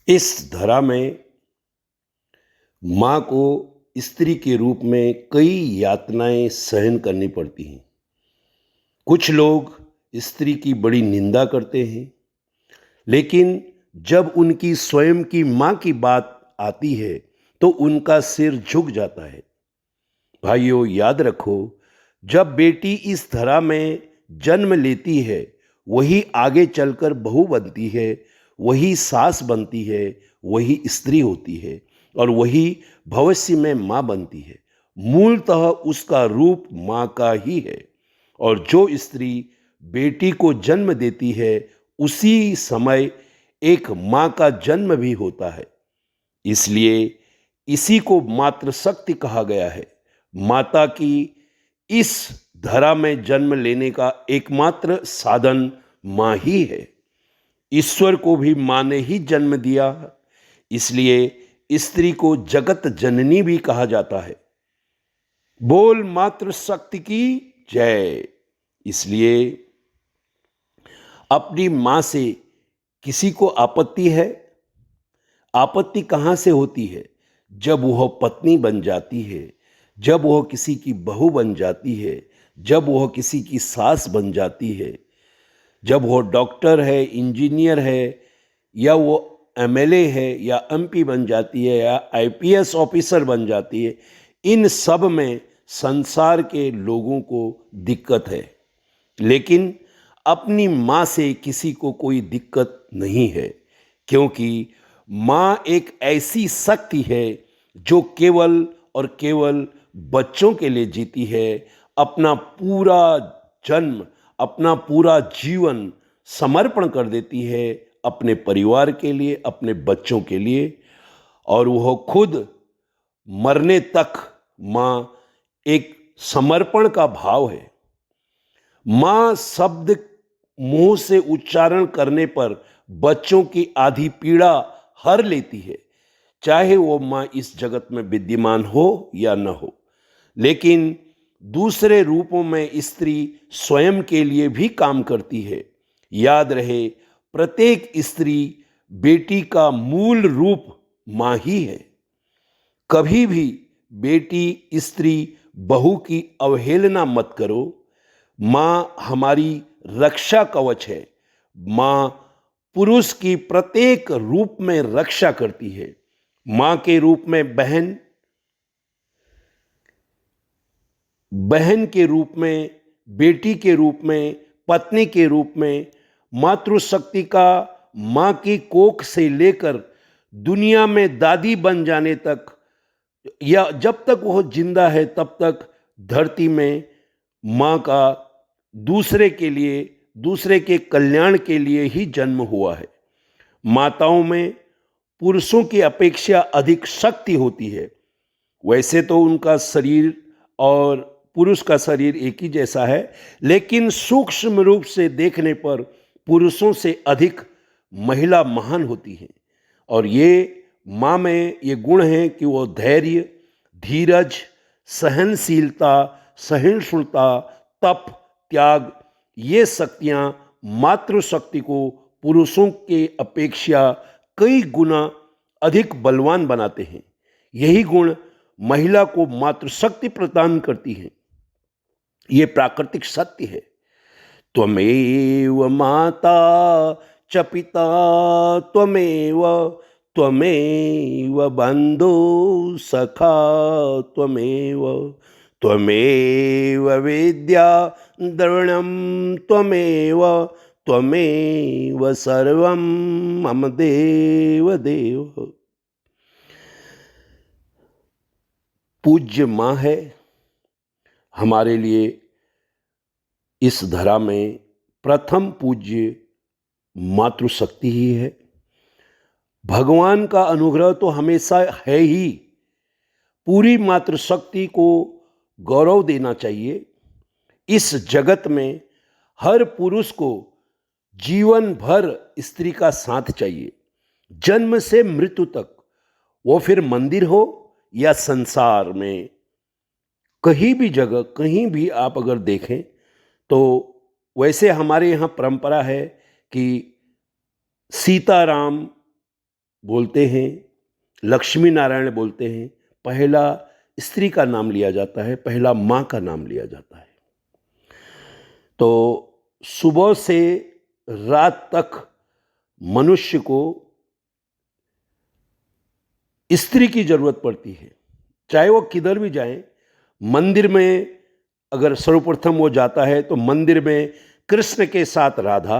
इस धरा में माँ को स्त्री के रूप में कई यातनाएं सहन करनी पड़ती हैं। कुछ लोग स्त्री की बड़ी निंदा करते हैं, लेकिन जब उनकी स्वयं की माँ की बात आती है तो उनका सिर झुक जाता है। भाइयों, याद रखो, जब बेटी इस धरा में जन्म लेती है, वही आगे चलकर बहू बनती है, वही सास बनती है, वही स्त्री होती है और वही भविष्य में माँ बनती है। मूलतः उसका रूप माँ का ही है और जो स्त्री बेटी को जन्म देती है, उसी समय एक माँ का जन्म भी होता है। इसलिए इसी को मातृशक्ति कहा गया है। माता की इस धरा में जन्म लेने का एकमात्र साधन माँ ही है। ईश्वर को भी माँ ने ही जन्म दिया, इसलिए स्त्री को जगत जननी भी कहा जाता है। बोल मातृशक्ति की जय। इसलिए अपनी माँ से किसी को आपत्ति है? आपत्ति कहाँ से होती है? जब वह पत्नी बन जाती है, जब वह किसी की बहू बन जाती है, जब वह किसी की सास बन जाती है, जब वो डॉक्टर है, इंजीनियर है, या वो एमएलए है या एमपी बन जाती है या आईपीएस ऑफिसर बन जाती है। इन सब में संसार के लोगों को दिक्कत है, लेकिन अपनी माँ से किसी को कोई दिक्कत नहीं है, क्योंकि माँ एक ऐसी शक्ति है जो केवल और केवल बच्चों के लिए जीती है। अपना पूरा जन्म, अपना पूरा जीवन समर्पण कर देती है अपने परिवार के लिए, अपने बच्चों के लिए, और वह खुद मरने तक माँ एक समर्पण का भाव है। माँ शब्द मुंह से उच्चारण करने पर बच्चों की आधी पीड़ा हर लेती है, चाहे वो माँ इस जगत में विद्यमान हो या न हो। लेकिन दूसरे रूपों में स्त्री स्वयं के लिए भी काम करती है। याद रहे, प्रत्येक स्त्री बेटी का मूल रूप माँ ही है। कभी भी बेटी, स्त्री, बहू की अवहेलना मत करो। माँ हमारी रक्षा कवच है। माँ पुरुष की प्रत्येक रूप में रक्षा करती है। माँ के रूप में बहन, बहन के रूप में, बेटी के रूप में, पत्नी के रूप में, मातृशक्ति का माँ की कोख से लेकर दुनिया में दादी बन जाने तक, या जब तक वह जिंदा है तब तक धरती में माँ का दूसरे के लिए, दूसरे के कल्याण के लिए ही जन्म हुआ है। माताओं में पुरुषों की अपेक्षा अधिक शक्ति होती है। वैसे तो उनका शरीर और पुरुष का शरीर एक ही जैसा है, लेकिन सूक्ष्म रूप से देखने पर पुरुषों से अधिक महिला महान होती है। और ये माँ में ये गुण है कि वो धैर्य, धीरज, सहनशीलता, सहिष्णुता, तप, त्याग, ये शक्तियाँ मातृशक्ति को पुरुषों के अपेक्षा कई गुना अधिक बलवान बनाते हैं। यही गुण महिला को मातृशक्ति प्रदान करती है। ये प्राकृतिक सत्य है। त्वमेव माता च पिता त्वमेव, त्वमेव बंधु सखा त्वमेव, त्वमेव विद्या द्रविणं त्वमेव, त्वमेव सर्वं मम देव देव। पूज्य माँ है हमारे लिए। इस धरा में प्रथम पूज्य मातृशक्ति ही है। भगवान का अनुग्रह तो हमेशा है ही। पूरी मातृशक्ति को गौरव देना चाहिए। इस जगत में हर पुरुष को जीवन भर स्त्री का साथ चाहिए, जन्म से मृत्यु तक। वो फिर मंदिर हो या संसार में, कहीं भी जगह, कहीं भी आप अगर देखें तो वैसे हमारे यहाँ परंपरा है कि सीताराम बोलते हैं, लक्ष्मी नारायण बोलते हैं, पहला स्त्री का नाम लिया जाता है, पहला माँ का नाम लिया जाता है। तो सुबह से रात तक मनुष्य को स्त्री की जरूरत पड़ती है, चाहे वो किधर भी जाए। मंदिर में अगर सर्वप्रथम वो जाता है तो मंदिर में कृष्ण के साथ राधा,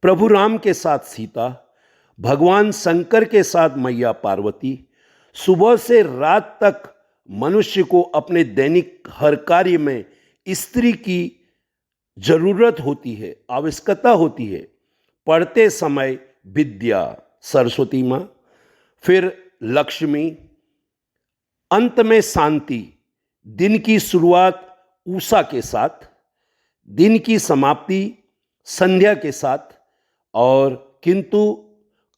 प्रभु राम के साथ सीता, भगवान शंकर के साथ मैया पार्वती। सुबह से रात तक मनुष्य को अपने दैनिक हर कार्य में स्त्री की जरूरत होती है, आवश्यकता होती है। पढ़ते समय विद्या सरस्वती माँ, फिर लक्ष्मी, अंत में शांति, दिन की शुरुआत उषा के साथ, दिन की समाप्ति संध्या के साथ। और किंतु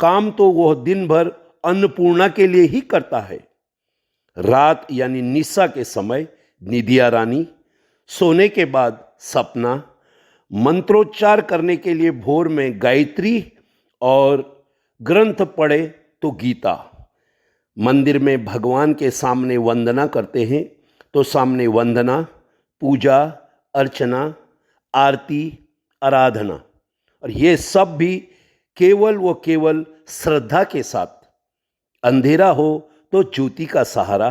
काम तो वह दिन भर अन्नपूर्णा के लिए ही करता है। रात यानी निशा के समय निदिया रानी, सोने के बाद सपना, मंत्रोच्चार करने के लिए भोर में गायत्री और ग्रंथ पढ़े तो गीता। मंदिर में भगवान के सामने वंदना करते हैं तो सामने वंदना, पूजा, अर्चना, आरती, आराधना। और ये सब भी केवल व केवल श्रद्धा के साथ। अंधेरा हो तो ज्योति का सहारा,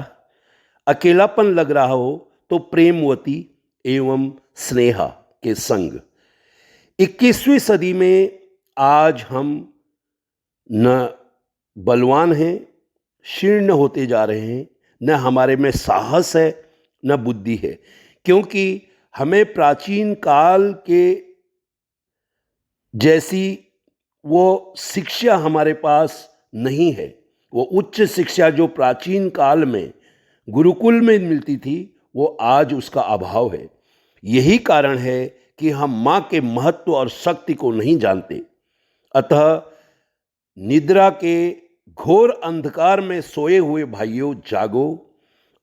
अकेलापन लग रहा हो तो प्रेमवती एवं स्नेहा के संग। 21वीं सदी में आज हम न बलवान हैं, शीर्ण होते जा रहे हैं, न हमारे में साहस है, न बुद्धि है, क्योंकि हमें प्राचीन काल के जैसी वो शिक्षा हमारे पास नहीं है। वो उच्च शिक्षा जो प्राचीन काल में गुरुकुल में मिलती थी, वो आज उसका अभाव है। यही कारण है कि हम माँ के महत्व और शक्ति को नहीं जानते। अतः निद्रा के घोर अंधकार में सोए हुए भाइयों, जागो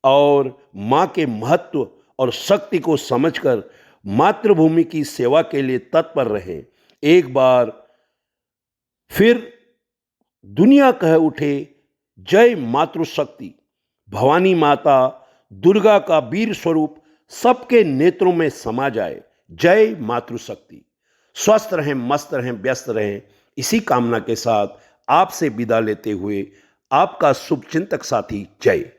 और माँ के महत्व और शक्ति को समझकर मातृभूमि की सेवा के लिए तत्पर रहें। एक बार फिर दुनिया कह उठे, जय मातृशक्ति। भवानी माता दुर्गा का वीर स्वरूप सबके नेत्रों में समा जाए। जय मातृशक्ति। स्वस्थ रहें, मस्त रहें, व्यस्त रहें। इसी कामना के साथ आपसे विदा लेते हुए आपका शुभचिंतक साथी जय।